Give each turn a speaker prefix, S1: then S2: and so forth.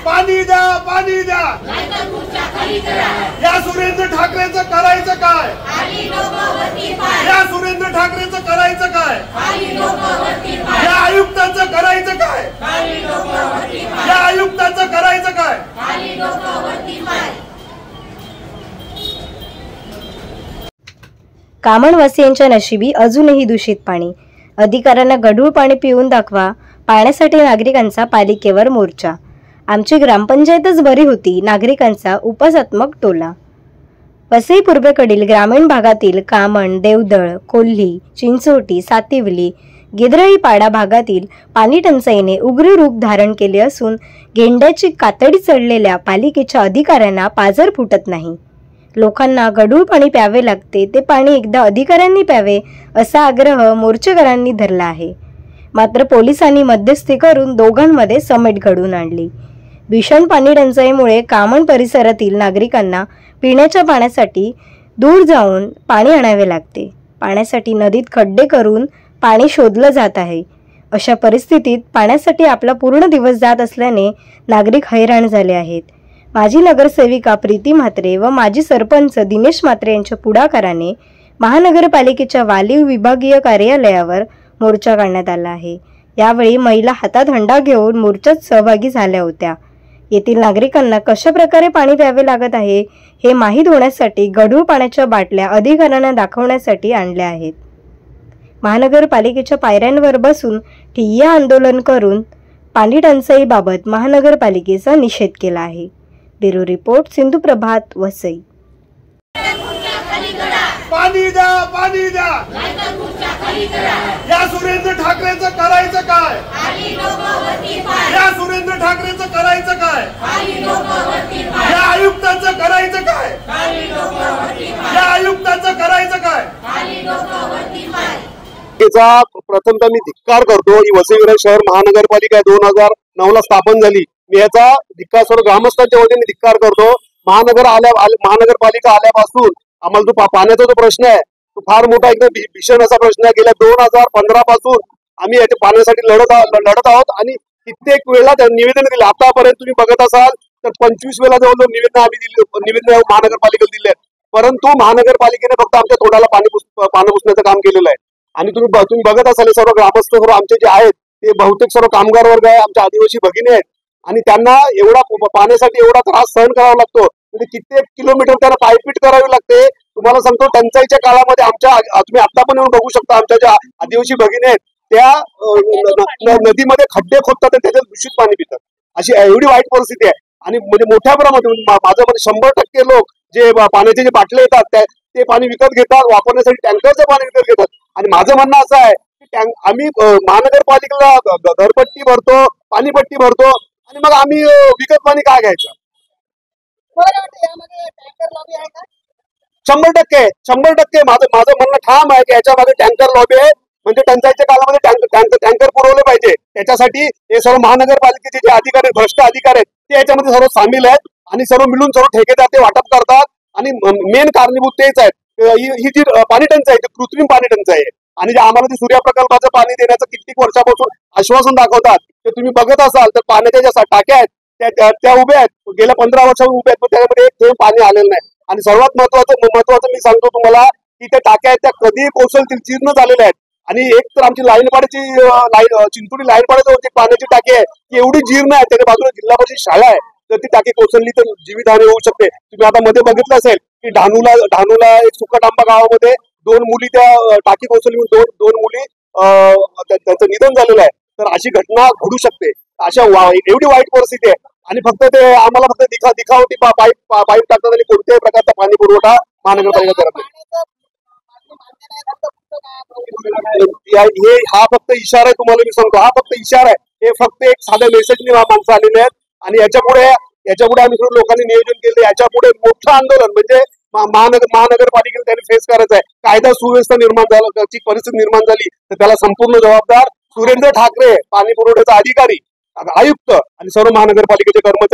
S1: पाणी द्या, पाणी द्या, या सुरेंद्र ठाकरेंचं करायचं काय? या सुरेंद्र ठाकरेंचं करायचं काय? या आयुक्तांचं करायचं काय? या आयुक्तांचं करायचं काय?
S2: कामणवासियांच्या नशिबी अजूनही दूषित पाणी. अधिकाऱ्यांना गढूळ पाणी पिऊन दाखवा. पाण्यासाठी नागरिकांचा पालिकेवर मोर्चा. आमची ग्रामपंचायतच बरी होती, नागरिकांचा उपहासात्मक टोला. वसई पूर्वेकडील ग्रामीण भागातील कामण, देवदळ, कोल्ही, चिंचोटी, सातिवली, गिद्रळीपाडा भागातील पाणी टंचाईने उग्र रूप धारण केले असून गेंड्याची कातडी चढलेल्या पालिकेच्या अधिकाऱ्यांना पाझर फुटत नाही. लोकांना गढूळ पाणी प्यावे लागते, ते पाणी एकदा अधिकाऱ्यांनी प्यावे असा आग्रह मोर्चेकरांनी धरला आहे. मात्र पोलिसांनी मध्यस्थी करून दोघांमध्ये समेट घडवून आणली. भीषण पाणी टंचाईमुळे कामण परिसरातील नागरिकांना पिण्याच्या पाण्यासाठी दूर जाऊन पाणी आणावे लागते. पाण्यासाठी नदीत खड्डे करून पाणी शोधलं जात आहे. अशा परिस्थितीत पाण्यासाठी आपला पूर्ण दिवस जात असल्याने नागरिक हैराण झाले आहेत. माजी नगरसेविका प्रीती म्हात्रे व माजी सरपंच दिनेश म्हात्रे यांच्या पुढाकाराने महानगरपालिकेच्या वालीव विभागीय कार्यालयावर मोर्चा काढण्यात आला आहे. यावेळी महिला हातात हंडा घेऊन मोर्चात सहभागी झाल्या होत्या. येथील नागरिकांना कशा प्रकारे पाणी प्यावे लागत आहे हे माहीत होण्यासाठी गढूळ पाण्याच्या बाटल्या अधिकाऱ्यांना दाखवण्यासाठी आणल्या आहेत. महानगरपालिकेच्या पायऱ्यांवर बसून ठिय्या आंदोलन करून पाणी टंचाईबाबत महानगरपालिकेचा निषेध केला आहे. ब्युरो रिपोर्ट, सिंधू प्रभात, वसई.
S1: पाणी द्या, पाणी द्या, या सुरेंद्र ठाकरेंचं करायचं काय? या सुरेंद्र ठाकरेंचं करायचं काय? या आयुक्तांचं करायचं काय? या आयुक्तांचं करायचं काय?
S3: प्रथमतः मी धिक्कार करतो. ही वसई विरार शहर महानगरपालिका 2009 ला स्थापन झाली. मी याचा धिक्कार सर्व ग्रामस्थांच्या वतीने धिक्कार करतो. महानगरपालिका आल्यापासून आम्हाला जो पाण्याचा जो प्रश्न आहे तो फार मोठा एकदम भीषण असा प्रश्न आहे. गेल्या 2015 पासून आम्ही याच्या पाण्यासाठी लढत आहोत आणि कित्येक वेळा निवेदन दिले. आतापर्यंत तुम्ही बघत असाल तर 25 वेळा जवळ निवेदन आम्ही निवेदन महानगरपालिकेला दिले आहेत. परंतु महानगरपालिकेने फक्त आमच्या तोंडाला पाणी पुसण्याचं काम केलेलं आहे. आणि तुम्ही बघत असाल सर्व ग्रामस्थ सर्व आमचे जे आहेत ते बहुतेक सर्व कामगार वर्ग आहे, आमच्या आदिवासी भगिनी आहेत आणि त्यांना एवढा पाण्यासाठी एवढा त्रास सहन करावा लागतो. म्हणजे कित्येक किलोमीटर त्यांना पायपीट करावी लागते. तुम्हाला सांगतो, टंचाईच्या काळामध्ये तुम्ही आता पण येऊन बघू शकता, आमच्या ज्या आदिवासी भगिनी आहेत त्या नदीमध्ये खड्डे खोदतात आणि त्याच्यात दूषित पाणी पितात. अशी एवढी वाईट परिस्थिती आहे. आणि म्हणजे मोठ्या प्रमाणात माझं म्हणजे 100% लोक जे पाण्याचे जे बाटले येतात ते पाणी विकत घेतात, वापरण्यासाठी टँकरचं पाणी विकत घेतात. आणि माझं म्हणणं असं आहे की आम्ही महानगरपालिकेला घरपट्टी भरतो, पाणीपट्टी भरतो आणि मग आम्ही विकत पाणी काय घ्यायचं? 100% माझं म्हणणं ठाम आहे की याच्या मागे टँकर लॉबी आहे. म्हणजे टंचाईच्या काळामध्ये टँकर पुरवले पाहिजे. त्याच्यासाठी हे सर्व महानगरपालिकेचे जे अधिकारी भ्रष्ट अधिकारी आहेत ते याच्यामध्ये सर्व सामील आहेत आणि सर्व मिळून सर्व ठेकेदार ते वाटप करतात. आणि मेन कारणीभूत तेच आहेत. ही जी पाणी टंचाई ती कृत्रिम पाणी टंचाई आहे. आणि जे आम्हाला ते सूर्य प्रकल्पाचं पाणी देण्याचं कित्येक वर्षापासून आश्वासन दाखवतात ते तुम्ही बघत असाल तर पाण्याच्या ज्या टाक्या आहेत त्या उभ्या आहेत, गेल्या 15 वर्षापासून उभ्या आहेत, पण त्यामध्ये एक थेंब पाणी आलेलं नाही. आणि सर्वात महत्वाचं मी सांगतो तुम्हाला की त्या टाक्या आहेत त्या कधी कोसळतील, जीर्ण झालेल्या आहेत. आणि एक तर आमची चिंचोटी लाईनपाड्याची पाण्याची टाकी आहे ती एवढी जीर्ण आहे, त्याच्या बाजूला जिल्हा परिषद शाळा आहे. तर ती टाकी कोसळली तर जीवितहानी होऊ शकते. तुम्ही आता मध्ये बघितलं असेल की ढाणूला एक सुकाटांबा गावामध्ये 2 मुली त्या टाकी कोसळली, दोन मुली त्यांचं निधन झालेलं आहे. तर अशी घटना घडू शकते. अशा एवढी वाईट परिस्थिती आहे. आणि फक्त ते आम्हाला फक्त दिखावटी पाईप टाकतात आणि कोणत्याही प्रकारचा पाणी पुरवठा महानगरपालिका करत नाही. हा फक्त इशारा आहे. तुम्हाला मी सांगतो, हा फक्त इशारा आहे. हे फक्त एक साध्या मेसेजने माणसं आलेले आहेत. आणि याच्यापुढे आम्ही सर्व लोकांनी नियोजन केलं. याच्यापुढे मोठं आंदोलन म्हणजे महानगरपालिकेला त्यांनी फेस करायचं आहे. कायदा सुव्यवस्था निर्माण परिस्थिती निर्माण झाली तर त्याला संपूर्ण जबाबदार सुरेंद्र ठाकरे, पाणी पुरवठ्याचा अधिकारी, आयुक्त आणि सर्व महानगरपालिकेचे कर्मचारी.